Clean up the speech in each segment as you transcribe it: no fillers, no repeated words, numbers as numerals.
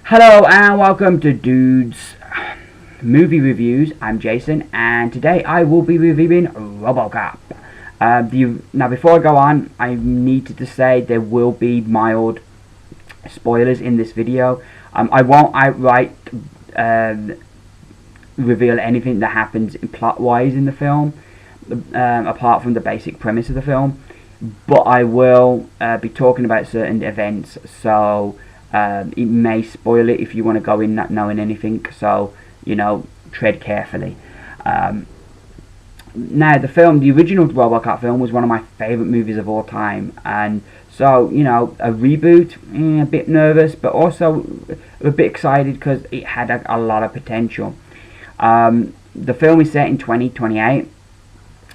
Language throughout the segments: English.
Hello and welcome to Dude's Movie Reviews. I'm Jason and today I will be reviewing Robocop. Now before I go on, I needed to say there will be mild spoilers in this video. I won't outright reveal anything that happens plot-wise in the film, apart from the basic premise of the film, but I will be talking about certain events, so it may spoil it if you want to go in not knowing anything, so tread carefully. Now the original Robocop film was one of my favourite movies of all time, and so a reboot, a bit nervous, but also a bit excited because it had a lot of potential. The film is set in 2028,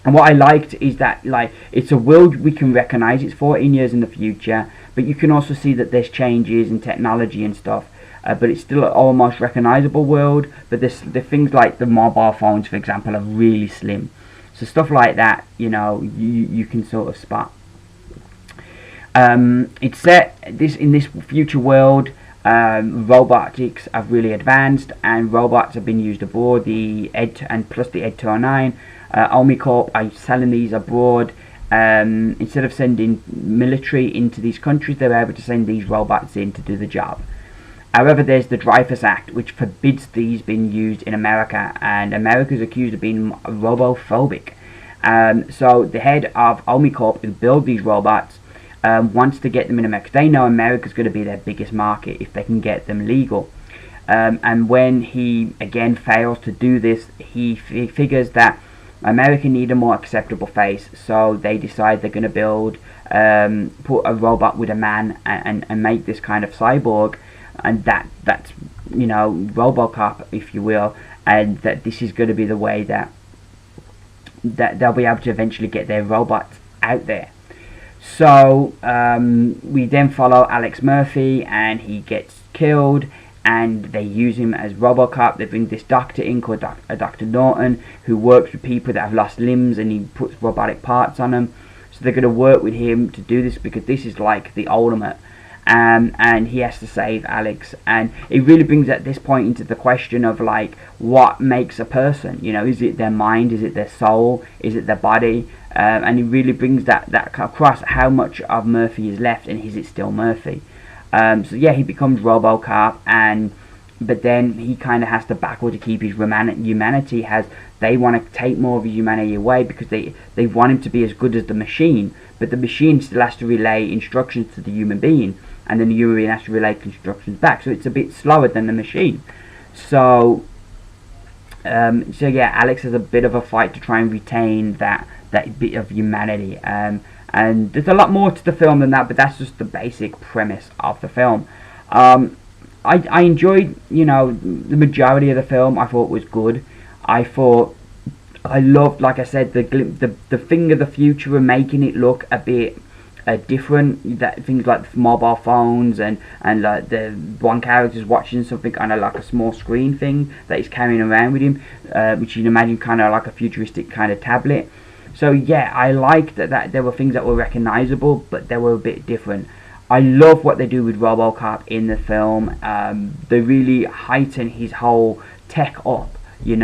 and what I liked is that it's a world we can recognise. It's 14 years in the future, but you can also see that there's changes in technology and stuff. But it's still an almost recognisable world. But the things like the mobile phones, for example, are really slim. So stuff like that, you can sort of spot. It's set in this future world. Robotics have really advanced, and robots have been used abroad. Plus the Ed 209. Omnicorp are selling these abroad. Instead of sending military into these countries, they're able to send these robots in to do the job. However, there's the Dreyfus Act, which forbids these being used in America, and America is accused of being robophobic. So the head of Omnicorp, who build these robots, wants to get them in America. They know America's going to be their biggest market if they can get them legal. And when he again fails to do this, he figures that America need a more acceptable face, so they decide they're going to put a robot with a man and make this kind of cyborg, and that's Robocop, if you will, and that this is going to be the way that they'll be able to eventually get their robots out there. So we then follow Alex Murphy, and he gets killed, and they use him as Robocop. They bring this doctor in called Dr. Norton, who works with people that have lost limbs, and he puts robotic parts on them. So they're going to work with him to do this, because this is like the ultimate. And he has to save Alex, and it really brings at this point into the question of what makes a person. Is it their mind, is it their soul, is it their body? And it really brings that across, how much of Murphy is left, and is it still Murphy? So yeah, he becomes Robocop, but then he kind of has to battle to keep his humanity. They want to take more of his humanity away, because they want him to be as good as the machine, but the machine still has to relay instructions to the human being, and then the human being has to relay instructions back. So it's a bit slower than the machine. So yeah, Alex has a bit of a fight to try and retain that bit of humanity. And there's a lot more to the film than that, but that's just the basic premise of the film. I enjoyed, the majority of the film. I thought was good. I loved, like I said, the thing of the future and making it look a bit different. That things like mobile phones and like the one character's watching something on like a small screen thing that he's carrying around with him, which you can imagine kind of like a futuristic kind of tablet. So yeah, I liked that there were things that were recognisable, but they were a bit different. I love what they do with Robocop in the film. They really heighten his whole tech up. In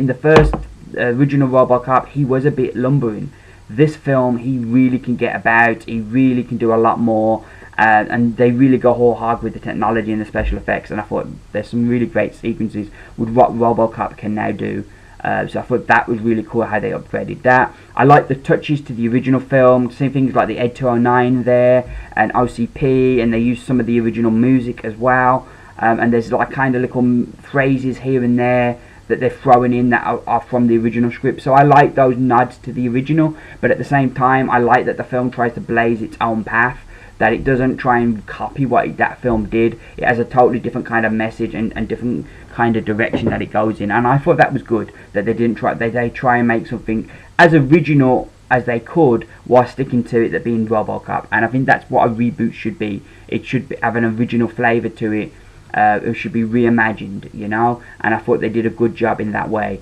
the first original Robocop, he was a bit lumbering. This film, he really can get about. He really can do a lot more. And they really go whole hog with the technology and the special effects. And I thought there's some really great sequences with what Robocop can now do. So I thought that was really cool how they upgraded that. I like the touches to the original film. Same things like the Ed 209 there and OCP, and they use some of the original music as well. And there's like kind of little phrases here and there that they're throwing in that are from the original script. So I like those nods to the original, but at the same time I like that the film tries to blaze its own path, that it doesn't try and copy what that film did. It has a totally different kind of message and different kind of direction that it goes in, and I thought that was good, that they didn't try they try and make something as original as they could while sticking to it, that being Robocop. And I think that's what a reboot should be. It should have an original flavour to it. It should be reimagined, and I thought they did a good job in that way.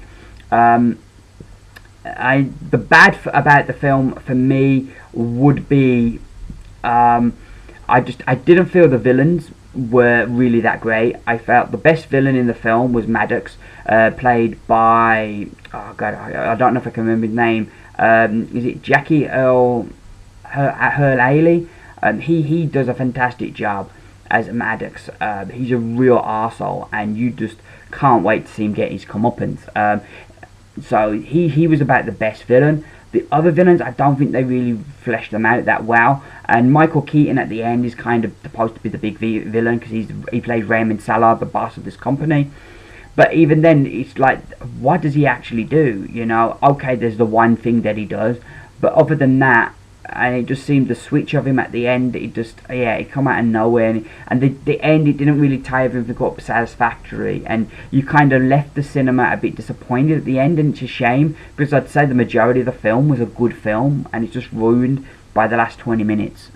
The bad about the film for me would be I didn't feel the villains were really that great. I felt the best villain in the film was Maddox, played by, oh god, I don't know if I can remember his name. Is it Jackie Earl Hurley? He does a fantastic job as Maddox. He's a real arsehole, and you just can't wait to see him get his comeuppance. So he was about the best villain. The other villains, I don't think they really fleshed them out that well. And Michael Keaton at the end is kind of supposed to be the big villain, because he plays Raymond Salah, the boss of this company. But even then, it's like, what does he actually do? You know, okay, there's the one thing that he does, but other than that, and it just seemed the switch of him at the end, it just, yeah, it come out of nowhere, and the end, it didn't really tie everything up satisfactory, and you kind of left the cinema a bit disappointed at the end, and it's a shame, because I'd say the majority of the film was a good film, and it's just ruined by the last 20 minutes.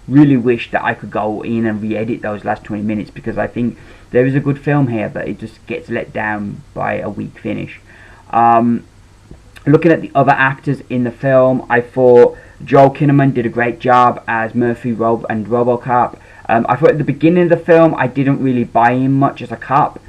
Really wish that I could go in and re-edit those last 20 minutes, because I think there is a good film here, but it just gets let down by a weak finish. Looking at the other actors in the film, I thought Joel Kinnaman did a great job as Murphy and Robocop. I thought at the beginning of the film I didn't really buy him much as a cop,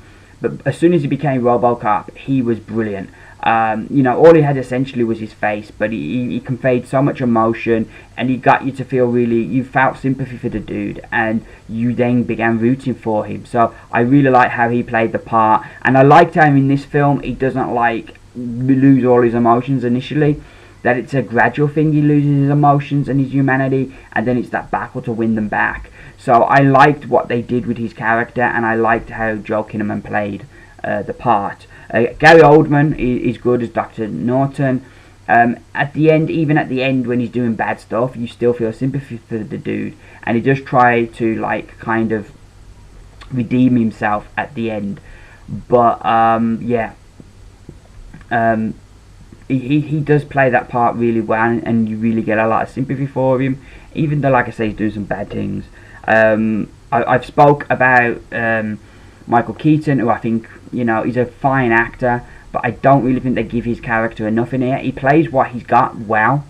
but as soon as he became Robocop, he was brilliant. You know, all he had essentially was his face, but he conveyed so much emotion, and he got you to feel really, you felt sympathy for the dude, and you then began rooting for him. So I really liked how he played the part, and I liked how in this film he doesn't like lose all his emotions initially, that it's a gradual thing. He loses his emotions and his humanity, and then it's that battle to win them back. So I liked what they did with his character, and I liked how Joel Kinnaman played the part. Gary Oldman is good as Dr. Norton. At the end, even at the end when he's doing bad stuff, you still feel sympathy for the dude, and he does try to like kind of redeem himself at the end. But yeah, he does play that part really well, and you really get a lot of sympathy for him, even though, like I say, he's doing some bad things. I've spoke about Michael Keaton, who I think, you know, he's a fine actor, but I don't really think they give his character enough in here. He plays what he's got well,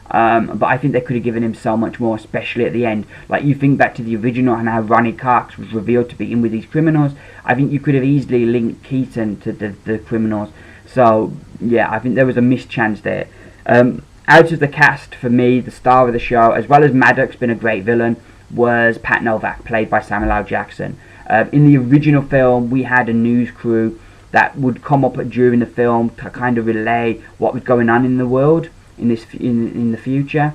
but I think they could have given him so much more, especially at the end. Like, you think back to the original and how Ronnie Cox was revealed to be in with these criminals. I think you could have easily linked Keaton to the criminals. So yeah, I think there was a missed chance there. Out of the cast, for me, the star of the show, as well as Maddox being a great villain, was Pat Novak, played by Samuel L. Jackson. In the original film, we had a news crew that would come up during the film to kind of relay what was going on in the world in the future.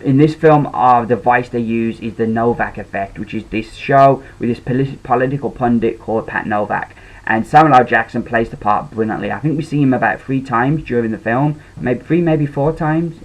In this film, the device they use is the Novak effect, which is this show with this political pundit called Pat Novak. And Samuel L. Jackson plays the part brilliantly. I think we see him about 3 times during the film, maybe 3, maybe 4 times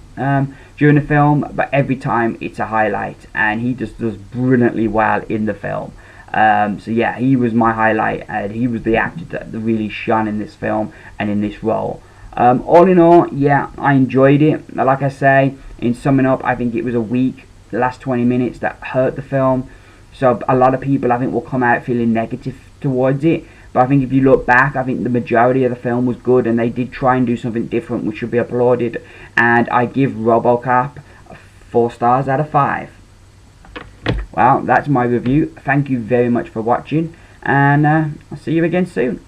during the film, but every time it's a highlight, and he just does brilliantly well in the film. So yeah, he was my highlight, and he was the actor that really shone in this film and in this role. All in all, yeah, I enjoyed it. Like I say, in summing up, I think it was a weak last 20 minutes that hurt the film. So a lot of people, I think, will come out feeling negative towards it. But I think if you look back, I think the majority of the film was good, and they did try and do something different, which should be applauded. And I give Robocop 4 stars out of 5. Well, that's my review. Thank you very much for watching, and I'll see you again soon.